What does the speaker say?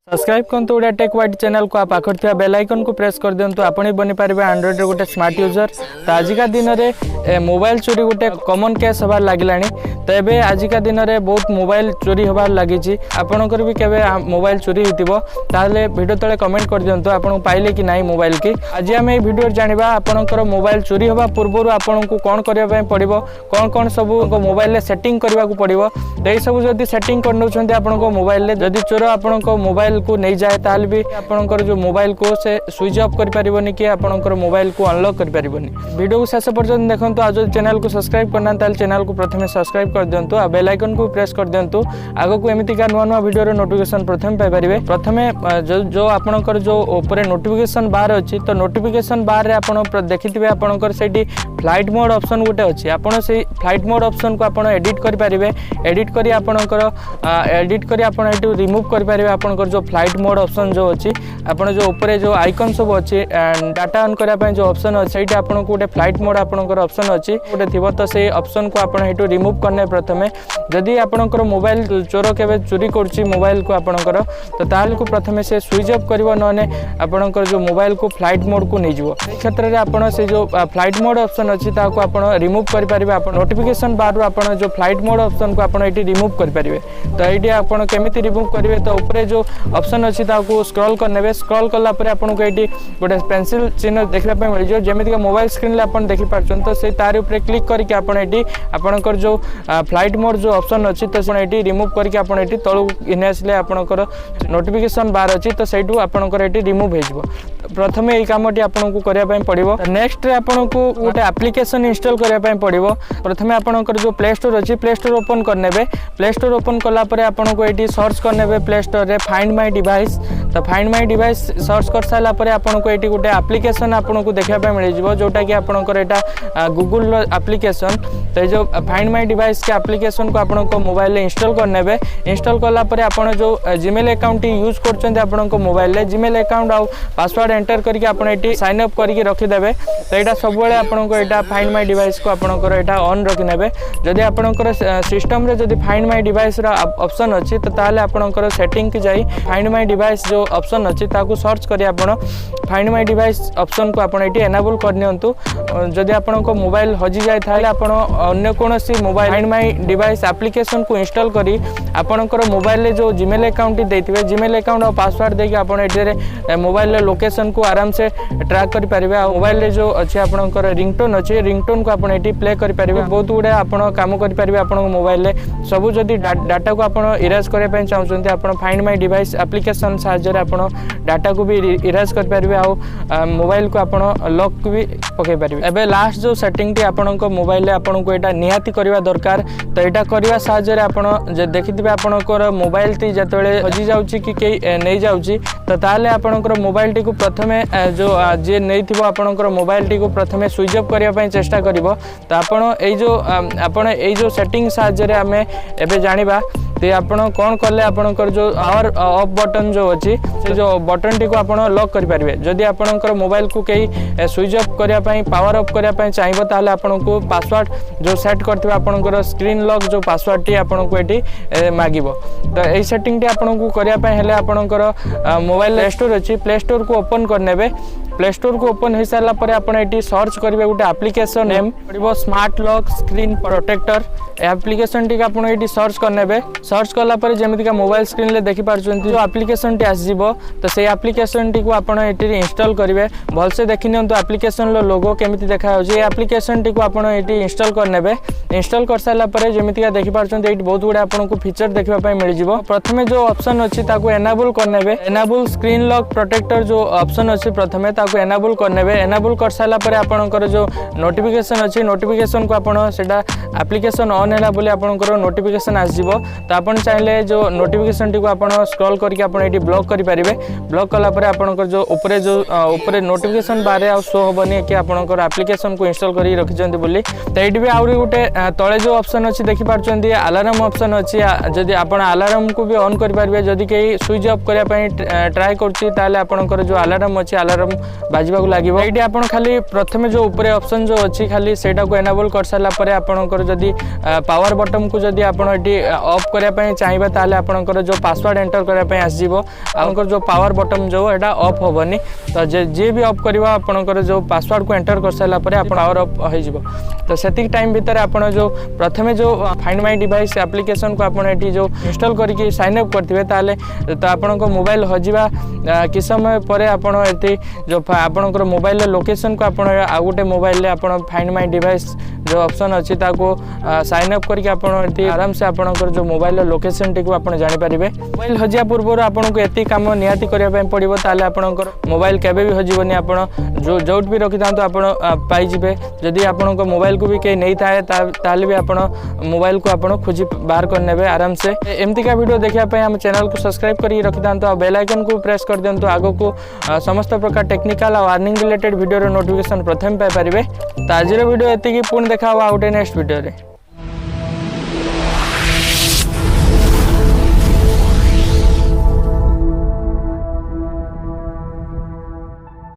Subscribe करते Odia take white channel को आप आखर थी बेल आइकन को प्रेस कर दिंतु आपण बनी पारे एंड्रॉइड रे गोटे स्मार्ट यूजर। तो आजिका दिन में मोबाइल चोरी गोटे कॉमन केस हबार लगिलानी। तो ये आजिका दिन में बहुत मोबाइल चोरी हबार लगी। आपणकर भी केवे मोबाइल चोरी होतिबो ताले वीडियो तले कमेंट कर दिंतु आपन पाइले कि नहीं मोबाइल की। आज आम ये वीडियो जानिबा आपणकर मोबाइल चोरी हवा पूर्व आपन को कौन करबा पड़िबो, कौन कौन सब मोबाइल सेटिंग करबा को पड़िबो। तो ये सब जदी सेटिंग कर नउछन्ते आपन को मोबाइल ले जदी चोर आपन को मोबाइल को नहीं जाए ताल भी आपनकर जो मोबाइल को से स्विच ऑफ कर परिबोनी कि आपनकर मोबाइल को अनलॉक कर परिबोनी। वीडियो को शेष पर्यंत देखंतु। आज चैनल को सब्सक्राइब करना ताल चैनल को प्रथमे सब्सक्राइब कर दियंतु आ बेल आइकन को प्रेस कर दियंतु। आगो को एमिति का नुवा नुवा वीडियो रे नोटिफिकेशन प्रथमे पाइ परिबे। प्रथमे जो आपनकर जो ऊपर नोटिफिकेशन बार अछि तो नोटिफिकेशन बार रे आपन देखिथिबे आपनकर सेठी फ्लाइट मोड ऑप्शन गोटे अछि। आपन से फ्लाइट मोड ऑप्शन को आपन एडिट कर परिबे। एडिट करी आपनकर एडिट करी आपन एटू रिमूव कर परिबे। आपनकर जो फ्लाइट मोड ऑप्शन जो अच्छी आपन जो ऊपर जो आइकन सब अच्छी डाटा ऑन करने जो ऑप्शन अच्छे ये आपन को गोटे फ्लाइट मोड आपनकर ऑप्शन अच्छी गोटे थी तो से ऑप्शन को आपन हेटू रिमूव करने प्रथमे जदि आपनकर मोबाइल चोर केबे चोरी करछि मोबाइल को आपनकर तो ताल को प्रथमे से स्विच ऑफ करिवो नने आपनकर जो मोबाइल को फ्लाइट मोड को नहीं जिवो। ए क्षेत्र रे आपन से जो फ्लाइट मोड ऑप्शन अच्छी ताको आपन रिमूव करि परिबे। आपन नोटिफिकेशन बार आपन जो फ्लाइट मोड ऑप्शन को आपन एटी रिमूव करि परिबे। तो एटी आपन केमिति रिमूव करिवे तो ऊपर जो ऑप्शन अच्छी ताको स्क्रॉल करने स्क्रॉल कला परे आपन को एटी गोटे पेंसिल चिन्ह देखला पे मिल जो जेमिति का मोबाइल स्क्रीन ले आपन देखि पारछन। तो से तार ऊपर क्लिक करके आपन एटी आपनकर जो फ्लाइट मोड जो ऑप्शन अच्छी तो से एटी रिमूव करके आपन एटी तळु इने आसले आपनकर नोटिफिकेशन बार अच्छी तो सेटू आपनकर एटी रिमूव हे जिवो। प्रथमे ए कामटी आपन को करिया पय पड़िबो। नेक्स्ट रे आपन को गोटे एप्लीकेशन इंस्टॉल करिया पय पड़िबो। प्रथमे आपनकर जो प्ले स्टोर अच्छी प्ले स्टोर ओपन करनेबे। प्ले स्टोर ओपन कला परे आपन को एटी सर्च करनेबे प्ले स्टोर रे फाइंड माय डिवाइस। तो फाइंड माय डिवाइस सर्च कर साला परे आपन को एटी गोटे एप्लीकेशन आपन को देखा पे मिल जिवो जोटा कि आपनकर एटा गूगल रो एप्लीकेशन। तो जो फाइंड माय डिवाइस के एप्लीकेशन को आपन को मोबाइल ले इंस्टॉल करनेबे। इंस्टॉल कला परे आपन जो जीमेल अकाउंट यूज करछन आपन को मोबाइल ले जीमेल अकाउंट आ पासवर्ड एंटर करके आपन एटी साइन अप करके रखि देबे। तो एटा सब बेले आपन को एटा फाइंड माय डिवाइस को आपनकर एटा ऑन रखि नेबे। जदि आपनकर सिस्टम रे जदि फाइंड माय डिवाइस रा ऑप्शन अछि तो ताले आपनकर सेटिंग के जाई फाइंड माय डिवाइस जो ऑप्शन अच्छी ताकू सर्च करी आपन फाइंड माय डिवाइस ऑप्शन को आपन एटी एनेबल कर नियंतु। जदि आपन को मोबाइल हजि जाय थाले आपन अन्य कोनोसी mobile find my device application को इंस्टॉल करी आपनकर मोबाइल ले जो जीमेल अकाउंट देथिबे जीमेल अकाउंट और पासवर्ड देके आपन एटी मोबाइल ले लोकेशन को आराम से ट्रैक करि परिबे। मोबाइल ले जो अछि आपनकर रिंगटोन अछि रिंगटोन को आपन एटी प्ले करि परिबे। बहुत गुडे आपन काम करि परिबे। आपन मोबाइल ले सब जदि डाटा को आपन इरेज करे पय चाहउछन्ते आपन फाइंड माय डिवाइस एप्लीकेशन साहाय्य आपन डाटा को भी इरेज कर परिबे आ मोबाइल को आपन लॉक भी पके परिबे। एबे लास्ट जो सेटिंग टी आपन को मोबाइल ले आपन को एटा निहाती करबा दरकार। तो एटा करबा साहाय्य आपन जे देखिथिबे आपन को मोबाइल टी जतबेले हजि जाउची कि के नै जाउची तो ताले आपन को मोबाइल टी को प्रथमे जो जे नैथिबो आपन को मोबाइल टी को प्रथमे स्विच ऑफ करिया पय चेष्टा करिवो। तो आपन एई जो सेटिंग साहाय्य रे हमें एबे जानिबा ते आपन कोन करले आपनकर जो पावर ऑफ बटन जो अछि से जो बटन टी को आपन लॉक करि परिबे। जदि आपनकर मोबाइल को केही स्विच ऑफ करिया पय पावर ऑफ करिया पय चाहिबो ताले आपन को पासवर्ड जो सेट करथिबे आपनकर स्क्रीन लॉक जो पासवर्ड टी आपन को एटी मागिबो। तो एई सेटिंग टी आपन को करिया पय हेले आपनकर मोबाइल प्ले स्टोर अछि प्ले स्टोर को ओपन करनेबे। प्ले स्टोर को ओपन हो सारा पर आपन एटी सर्च करिवे गोटे एप्लीकेशन नेम पड़िबो smart lock screen protector. Application टी आपन एटी सर्च करनेबे। सर्च कला पर जेमिति का मोबाइल स्क्रीन ले देखि पारछन्ती जो एप्लीकेशन टी आसीबो तो से एप्लीकेशन टी को आपन एटी इंस्टॉल करिवे। भल से देखि नियंतु एप्लीकेशन लो लोगो केमिति देखा हो जे एप्लीकेशन टी को आपन एटी इंस्टॉल करनेबे। इंस्टॉल कर साला पर जेमिति का देखि पारछन्ती एटी बहुत गुडे आपन को फीचर देखबा पय मिल जिवो। प्रथमे जो ऑप्शन अछि ताको एनेबल करनेबे। एनेबल स्क्रीन लॉक प्रोटेक्टर जो ऑप्शन अछि प्रथमे ताको एनेबल करनेबे। एनेबल कर साला पर आपनकर जो नोटिफिकेशन अछि नोटिफिकेशन को आपन सेटा एप्लीकेशन ऑन हैला बोली आपनकर नोटिफिकेशन आस जिवो। तो आपन चाहिले जो नोटिफिकेशन टी को आपन स्क्रॉल करके आपन एटी ब्लॉक करि परिबे। ब्लॉक कला पर आपनकर जो ऊपर नोटिफिकेशन बारे आ शो होबनी कि आपनकर एप्लीकेशन को इंस्टॉल करि रखिचंती बोली। तो एटी भी आउरी गोटे तळे जो ऑप्शन अछि देखि पारछंती अलार्म ऑप्शन अछि। जदि आपन अलार्म को भी ऑन करि परिबे जदि केही स्विच ऑफ करिया पय ट्राई करछि ताले आपनकर जो अलार्म अछि अलार्म बाजिबाकू लागिबो। एठी आपण खाली प्रथमे जो ऊपर ऑप्शन जो अछि खाली सेटा को एनेबल कर साला परे आपनकर जदी पावर बटन को जदी आपण एठी ऑफ करिया पय चाहिबा ताले आपनकर जो पासवर्ड एंटर करिया पय आस जिवो। आपनकर जो पावर बटन जो एटा ऑफ होबनी तो जे भी ऑफ करबा आपनकर जो पासवर्ड को एंटर कर साला परे आपण पावर ऑफ हो जिवो। तो सेतिक टाइम भीतर आपण जो प्रथमे जो फाइंड माय डिवाइस एप्लीकेशन को आपण एठी जो इंस्टॉल करके साइन अप करथिबे ताले तो आपनकर मोबाइल हजिबा कि समय परे आपण एठी जो आपनकर मोबाइल लोकेशन को आपण आ गोटे मोबाइल ले आपण फाइंड माय डिवाइस जो ऑप्शन अछि ताको साइन अप करके आपण एठी आराम से आपनकर जो मोबाइल लोकेशन टी को आपण जानि परिबे। मोबाइल हजिया पूर्व आपण को एती काम नियाती करिया पय पड़िबो ताले आपनकर मोबाइल केबे भी हजिबोनी आपण जो जोट भी रखि तांतो आपण पाई जिबे। जदी आपनकर मोबाइल को भी के नै थाए ताले भी आपण मोबाइल को आपण खोजी बाहर कर नेबे आराम से। एमती का वीडियो देखिया पय हम चैनल को सब्सक्राइब करी रखि तांतो बेल आइकन को प्रेस कर देंतो आगो को समस्त प्रकार टेक्निकल और अर्निंग रिलेटेड वीडियो रो नोटिफिकेशन प्रथम पाई परिबे। त आजिर वीडियो एति की पुन देखा आ नेक्स्ट वीडियो रे।